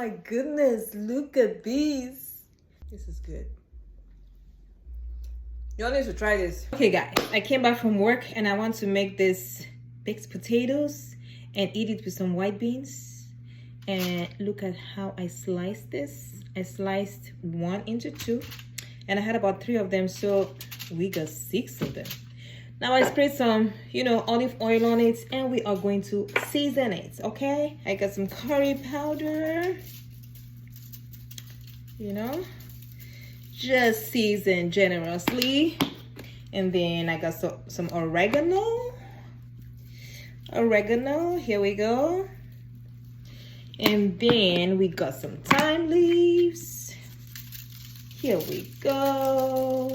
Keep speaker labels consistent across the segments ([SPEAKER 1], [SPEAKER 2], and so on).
[SPEAKER 1] my goodness, look at this. This is good. Y'all need to try this. Okay guys, I came back from work and I want to make this baked potatoes and eat it with some white beans. And look at how I sliced this. I sliced 1 into 2 and I had about 3 of them, so we got 6 of them. Now I sprayed some, olive oil on it and we are going to season it, okay? I got some curry powder, just season generously. And then I got some oregano. Here we go. And then we got some thyme leaves. Here we go.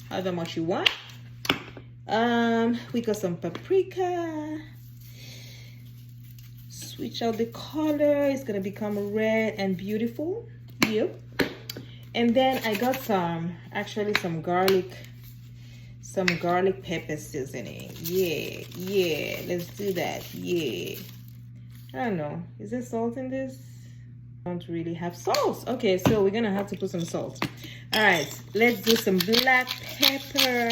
[SPEAKER 1] However much you want. We got some paprika. Switch out the color. It's gonna become red and beautiful. Yep. And then I got some garlic pepper seasoning. Yeah, let's do that. Yeah, I don't know, is there salt in this? I don't really have salt. Okay, so we're gonna have to put some salt. All right, let's do some black pepper.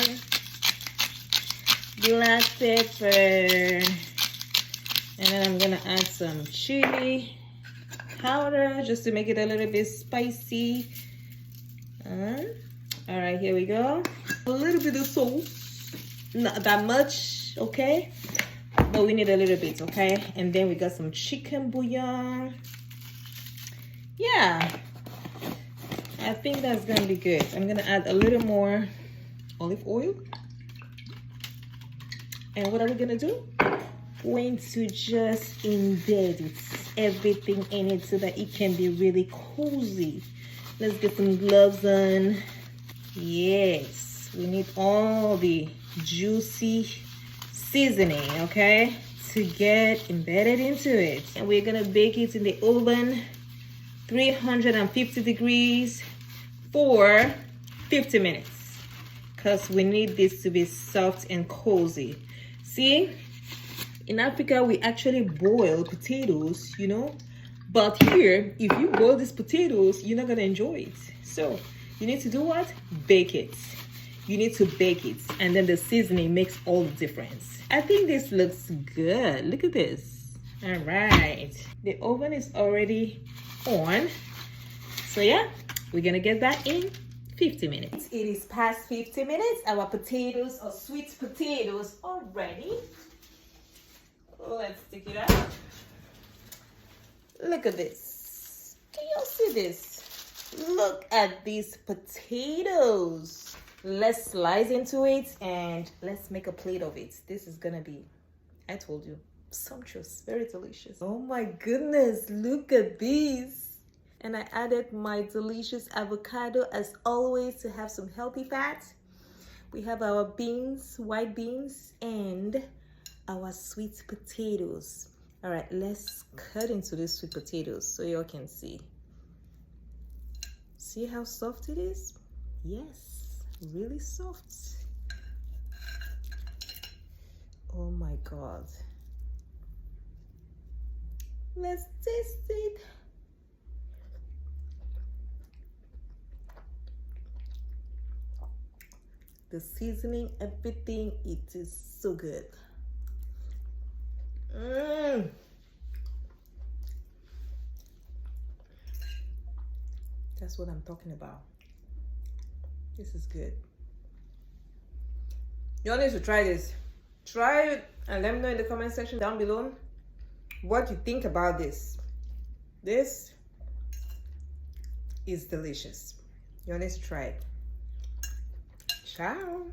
[SPEAKER 1] And then I'm gonna add some chili powder just to make it a little bit spicy. All right, here we go. A little bit of salt, not that much, okay? But we need a little bit, okay? And then we got some chicken bouillon. Yeah, I think that's gonna be good. I'm gonna add a little more olive oil. And what are we gonna do? Going to just embed everything in it so that it can be really cozy. Let's get some gloves on. Yes, we need all the juicy seasoning, okay, to get embedded into it. And we're gonna bake it in the oven, 350 degrees for 50 minutes, because we need this to be soft and cozy. See, in Africa, we actually boil potatoes, but here, if you boil these potatoes, you're not gonna enjoy it. So you need to do what? Bake it. You need to bake it, and then the seasoning makes all the difference. I think this looks good. Look at this. All right, the oven is already on. So yeah, we're gonna get that in 50 minutes. It is past 50 minutes. Our potatoes, or sweet potatoes, are ready. Let's take it out. Look at this. Can y'all see this? Look at these potatoes. Let's slice into it and let's make a plate of it. This is gonna be, I told you, sumptuous, very delicious. Oh my goodness, look at these. And I added my delicious avocado as always to have some healthy fat. We have our beans, white beans, and our sweet potatoes. All right, let's cut into these sweet potatoes so y'all can see. See how soft it is? Yes, really soft. Oh my God. Let's taste it. The seasoning, everything, it is so good. That's what I'm talking about. This is good. Y'all need to try this. Try it and let me know in the comment section down below what you think about this. This is delicious. Y'all need to try it. Ciao.